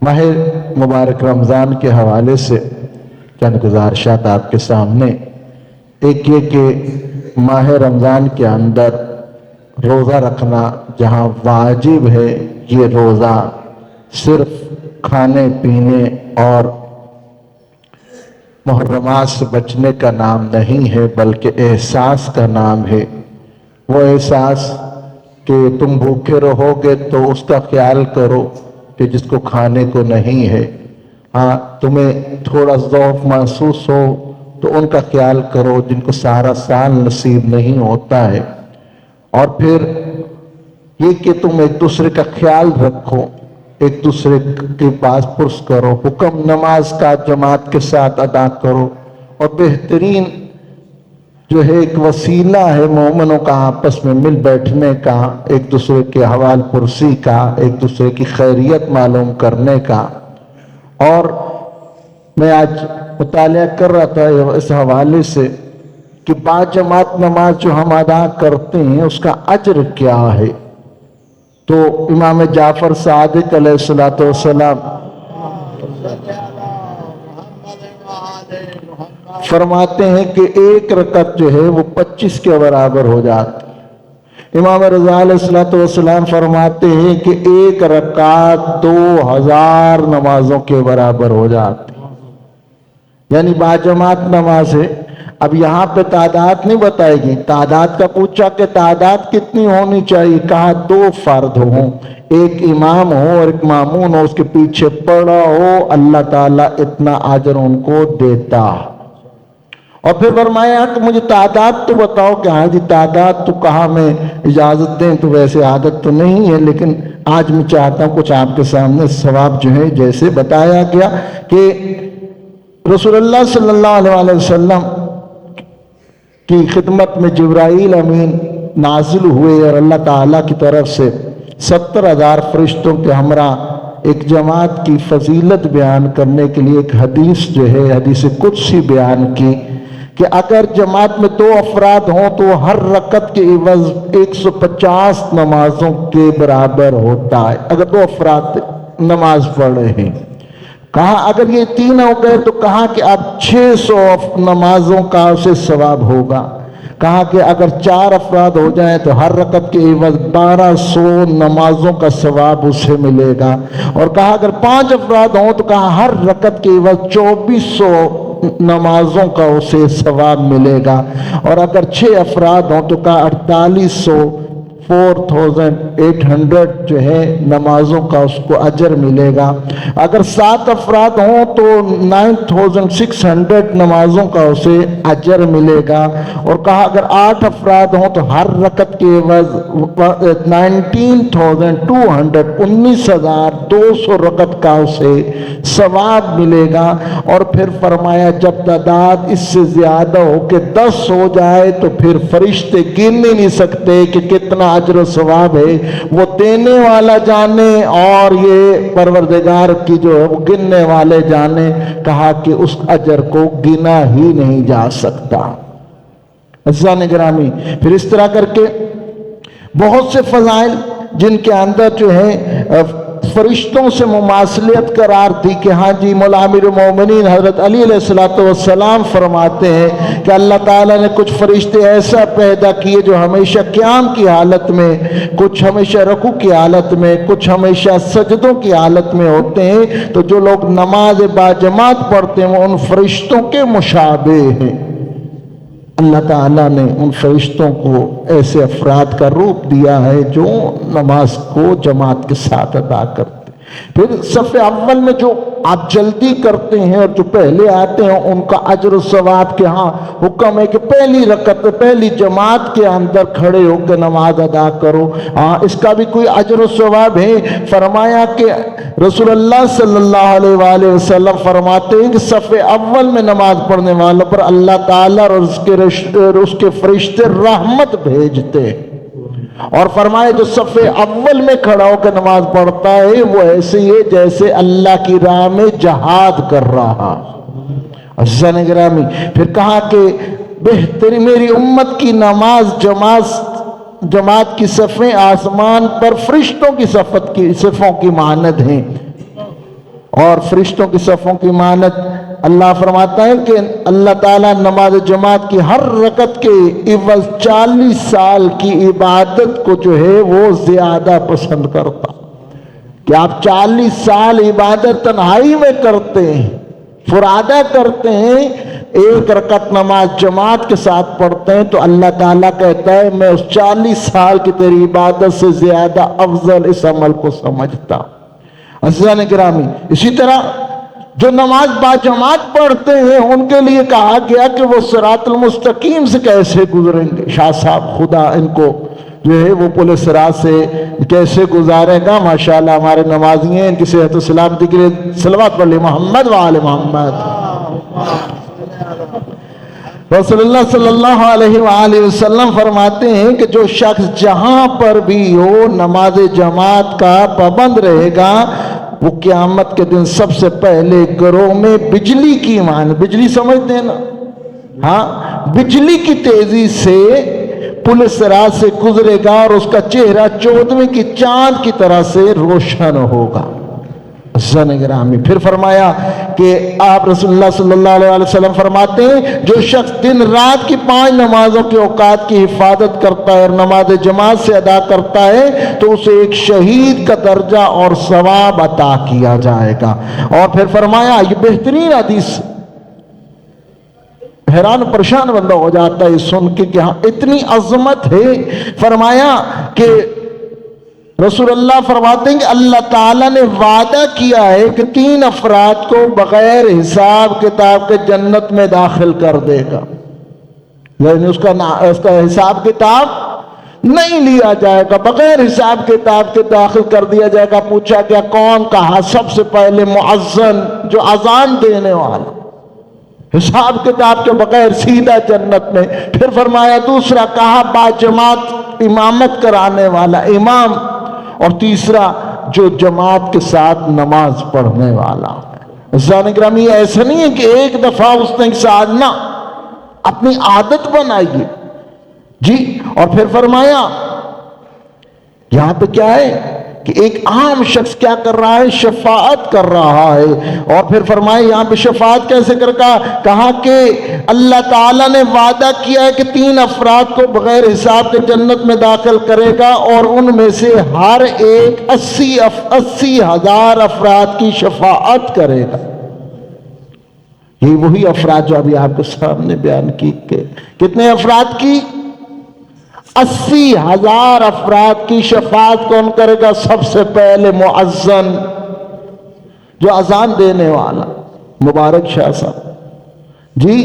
ماہ مبارک رمضان کے حوالے سے چند گزارشات آپ کے سامنے۔ ایک یہ کہ ماہ رمضان کے اندر روزہ رکھنا جہاں واجب ہے، یہ روزہ صرف کھانے پینے اور محرمات سے بچنے کا نام نہیں ہے، بلکہ احساس کا نام ہے۔ وہ احساس کہ تم بھوکے رہو گے تو اس کا خیال کرو کہ جس کو کھانے کو نہیں ہے، ہاں تمہیں تھوڑا ذوق محسوس ہو تو ان کا خیال کرو جن کو سارا سال نصیب نہیں ہوتا ہے۔ اور پھر یہ کہ تم ایک دوسرے کا خیال رکھو، ایک دوسرے کے پاس پرس کرو، حکم نماز کا جماعت کے ساتھ ادا کرو، اور بہترین جو ہے ایک وسیلہ ہے مومنوں کا آپس میں مل بیٹھنے کا، ایک دوسرے کے حوال پرسی کا، ایک دوسرے کی خیریت معلوم کرنے کا۔ اور میں آج مطالعہ کر رہا تھا اس حوالے سے کہ باجماعت نماز جو ہم ادا کرتے ہیں اس کا اجر کیا ہے، تو امام جعفر صادق علیہ السلام فرماتے ہیں کہ ایک رکعت جو ہے وہ 25 کے برابر ہو جاتی۔ امام رضا علیہ السلام فرماتے ہیں کہ ایک رکعت 2000 نمازوں کے برابر ہو جاتی، یعنی باجماعت نماز ہے۔ اب یہاں پہ تعداد نہیں بتائے گی، تعداد کا پوچھا کہ تعداد کتنی ہونی چاہیے، کہا 2 فرد ہوں، ایک امام ہو اور ایک مامون ہو، اس کے پیچھے پڑا ہو، اللہ تعالیٰ اتنا اجر ان کو دیتا۔ اور پھر فرمایا کہ مجھے تعداد تو بتاؤ، کہ ہاں جی تعداد تو کہا میں اجازت دیں تو ویسے عادت تو نہیں ہے، لیکن آج میں چاہتا ہوں کچھ آپ کے سامنے ثواب جو ہے جیسے بتایا گیا کہ رسول اللہ صلی اللہ علیہ وسلم کی خدمت میں جبرائیل امین نازل ہوئے اور اللہ تعالیٰ کی طرف سے 70,000 فرشتوں کے ہمراہ ایک جماعت کی فضیلت بیان کرنے کے لیے ایک حدیث جو ہے حدیث قدسی بیان کی کہ اگر جماعت میں 2 افراد ہوں تو ہر رکعت کے عوض 150 نمازوں کے برابر ہوتا ہے، اگر 2 افراد نماز پڑھ رہے ہیں۔ کہا اگر یہ 3 ہو گئے تو کہا کہ اب 600 نمازوں کا اسے ثواب ہوگا۔ کہا کہ اگر 4 افراد ہو جائیں تو ہر رکعت کے عوض 1200 نمازوں کا ثواب اسے ملے گا، اور کہا اگر 5 افراد ہوں تو کہا ہر رکعت کے عوض 2400 نمازوں کا اسے ثواب ملے گا، اور اگر 6 افراد ہوں تو کہا 4800 جو ہے نمازوں کا اس کو اجر ملے گا، اگر 7 افراد ہوں تو 9600 نمازوں کا اسے اجر ملے گا، اور کہا اگر 8 افراد ہوں تو ہر رکعت کے عوض 19,200 رکعت کا اسے ثواب ملے گا۔ اور پھر فرمایا جب تعداد اس سے زیادہ ہو کہ 10 ہو جائے تو پھر فرشتے گن نہیں سکتے کہ کتنا اجر و ثواب ہے، وہ دینے والا جانے اور یہ پروردگار کی جو ہے وہ گننے والے جانے۔ کہا کہ اس اجر کو گنا ہی نہیں جا سکتا۔ عزیزان گرامی، پھر اس طرح کر کے بہت سے فضائل جن کے اندر جو ہے فرشتوں سے مماثلیت قرار دی کہ ہاں جی مولا امیر المومنین حضرت علی علیہ السلام فرماتے ہیں کہ اللہ تعالیٰ نے کچھ فرشتے ایسا پیدا کیے جو ہمیشہ قیام کی حالت میں، کچھ ہمیشہ رکوع کی حالت میں، کچھ ہمیشہ سجدوں کی حالت میں ہوتے ہیں، تو جو لوگ نماز باجماعت پڑھتے ہیں وہ ان فرشتوں کے مشابہ ہیں۔ اللہ تعالیٰ نے ان فرشتوں کو ایسے افراد کا روپ دیا ہے جو نماز کو جماعت کے ساتھ ادا کرتے ہیں۔ پھر صف اول میں جو آپ جلدی کرتے ہیں اور جو پہلے آتے ہیں ان کا اجر و ثواب کے ہاں حکم ہے کہ پہلی رکعت پہلی جماعت کے اندر کھڑے ہو کے نماز ادا کرو، ہاں اس کا بھی کوئی اجر و ثواب ہے۔ فرمایا کہ رسول اللہ صلی اللہ علیہ وآلہ وسلم فرماتے ہیں کہ صف اول میں نماز پڑھنے والوں پر اللہ تعالیٰ اور اس کے فرشتے رحمت بھیجتے ہیں، اور فرمایا جو صف اول میں کھڑا ہو کے نماز پڑھتا ہے وہ ایسے ہی ہے جیسے اللہ کی راہ میں جہاد کر رہا۔ عزیزان گرامی، پھر کہا کہ بہترین میری امت کی نماز جماعت کی صفیں آسمان پر فرشتوں کی صفوں کی مانند ہیں۔ اور فرشتوں کی صفوں کی مانند اللہ فرماتا ہے کہ اللہ تعالیٰ نماز جماعت کی ہر رکعت کے عوض 40 سال کی عبادت کو جو ہے وہ زیادہ پسند کرتا، کہ آپ 40 سال عبادت تنہائی میں کرتے ہیں، فرادہ کرتے ہیں، ایک رکعت نماز جماعت کے ساتھ پڑھتے ہیں، تو اللہ تعالیٰ کہتا ہے میں اس 40 سال کی تیری عبادت سے زیادہ افضل اس عمل کو سمجھتا۔ عزیزان گرامی، اسی طرح جو نماز باجماعت پڑھتے ہیں ان کے لیے کہا گیا کہ وہ صراط المستقیم سے کیسے گزریں گے۔ شاہ صاحب خدا ان کو جو ہے وہ پل صراط سے کیسے گزارے گا۔ ماشاءاللہ ہمارے نمازی ہیں، ان کی صحت و سلامتی کے لیے صلوات پڑھ لیں محمد و آل محمد۔ رسول اللہ صلی اللہ علیہ وآلہ وسلم فرماتے ہیں کہ جو شخص جہاں پر بھی ہو نماز جماعت کا پابند رہے گا، وہ قیامت کے دن سب سے پہلے گروہ میں بجلی کی مانند، بجلی سمجھتے ہیں نا، ہاں، بجلی کی تیزی سے پل صراط سے گزرے گا اور اس کا چہرہ 14ویں کی چاند کی طرح سے روشن ہوگا۔ عزیزان گرامی، پھر فرمایا کہ آپ رسول اللہ صلی اللہ علیہ وسلم فرماتے ہیں جو شخص دن رات کی 5 نمازوں کے اوقات کی حفاظت کرتا ہے اور نماز جماعت سے ادا کرتا ہے تو اسے ایک شہید کا درجہ اور ثواب عطا کیا جائے گا۔ اور پھر فرمایا، یہ بہترین حدیث، حیران پریشان بندہ ہو جاتا ہے سن کے کہ ہاں اتنی عظمت ہے۔ فرمایا کہ رسول اللہ فرماتے ہیں کہ اللہ تعالیٰ نے وعدہ کیا ہے کہ 3 افراد کو بغیر حساب کتاب کے جنت میں داخل کر دے گا، یعنی اس کا حساب کتاب نہیں لیا جائے گا، بغیر حساب کتاب کے داخل کر دیا جائے گا۔ پوچھا کیا کون؟ کہا سب سے پہلے مؤذن، جو اذان دینے والا، حساب کتاب کے بغیر سیدھا جنت میں۔ پھر فرمایا دوسرا، کہا باجماعت امامت کرانے والا امام، اور تیسرا جو جماعت کے ساتھ نماز پڑھنے والا ہے۔ عزیزان گرامی، ایسا نہیں ہے کہ ایک دفعہ اس نے ساتھ، نہ، اپنی عادت بنائیے جی۔ اور پھر فرمایا یہاں پہ کیا ہے کہ ایک عام شخص کیا کر رہا ہے؟ شفاعت کر رہا ہے۔ اور پھر فرمایا یہاں پہ شفاعت کیسے کرے گا؟ کہا کہ اللہ تعالیٰ نے وعدہ کیا ہے کہ 3 افراد کو بغیر حساب کے جنت میں داخل کرے گا، اور ان میں سے ہر ایک 80,000 افراد کی شفاعت کرے گا۔ یہ وہی افراد جو ابھی آپ کے سامنے بیان کی، کہ کتنے افراد کی؟ 80,000 افراد کی شفاعت کون کرے گا؟ سب سے پہلے مؤذن، جو اذان دینے والا، مبارک شاہ صاحب جی۔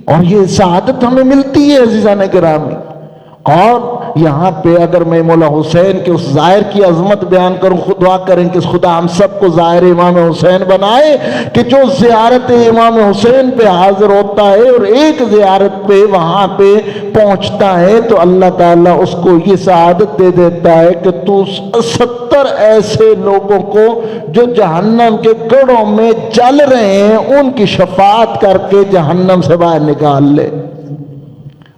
اور یہ سعادت ہمیں ملتی ہے عزیزان گرامی۔ اور یہاں پہ اگر میں مولا حسین کے اس ظاہر کی عظمت بیان کروں، خود دعا کریں کہ خدا ہم سب کو ظاہر امام حسین بنائے، کہ جو زیارت امام حسین پہ حاضر ہوتا ہے اور ایک زیارت پہ وہاں پہ پہنچتا ہے تو اللہ تعالیٰ اس کو یہ سعادت دے دیتا ہے کہ تو 70 ایسے لوگوں کو جو جہنم کے گڑھوں میں جل رہے ہیں ان کی شفاعت کر کے جہنم سے باہر نکال لے۔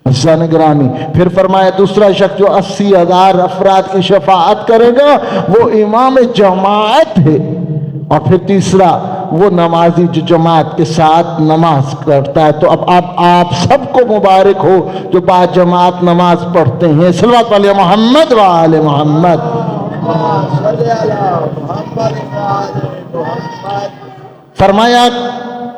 عزیزان گرامی، پھر فرمایا دوسرا شخص جو 80,000 افراد کی شفاعت کرے گا وہ امام جماعت ہے۔ اور پھر تیسرا وہ نمازی جو جماعت کے ساتھ نماز کرتا ہے۔ تو اب آپ سب کو مبارک ہو جو با جماعت نماز پڑھتے ہیں۔ صلوات علی محمد و آل محمد۔ فرمایا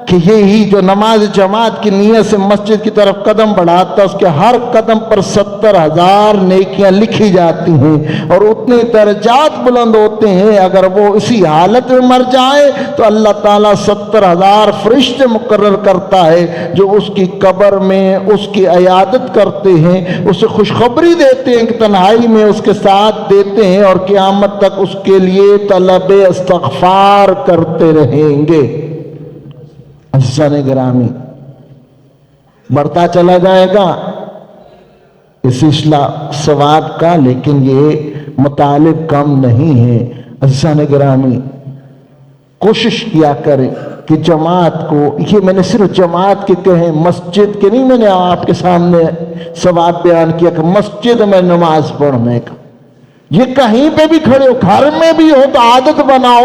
کہ یہی جو نماز جماعت کی نیت سے مسجد کی طرف قدم بڑھاتا ہے اس کے ہر قدم پر 70,000 نیکیاں لکھی جاتی ہیں، اور اتنے درجات بلند ہوتے ہیں۔ اگر وہ اسی حالت میں مر جائے تو اللہ تعالیٰ 70,000 فرشتے مقرر کرتا ہے جو اس کی قبر میں اس کی عیادت کرتے ہیں، اسے خوشخبری دیتے ہیں کہ تنہائی میں اس کے ساتھ دیتے ہیں، اور قیامت تک اس کے لیے طلب استغفار کرتے رہیں گے۔ عزیزان گرامی، بڑھتا چلا جائے گا اس سلسلہ ثواب کا، لیکن یہ مطالب کم نہیں ہے۔ عزیزان گرامی، کوشش کیا کریں کہ جماعت کو، یہ میں نے صرف جماعت کے کہیں، مسجد کے نہیں، میں نے آپ کے سامنے ثواب بیان کیا کہ مسجد میں نماز پڑھنے کا، یہ کہیں پہ بھی کھڑے ہو، گھر میں بھی ہو تو عادت بناؤ،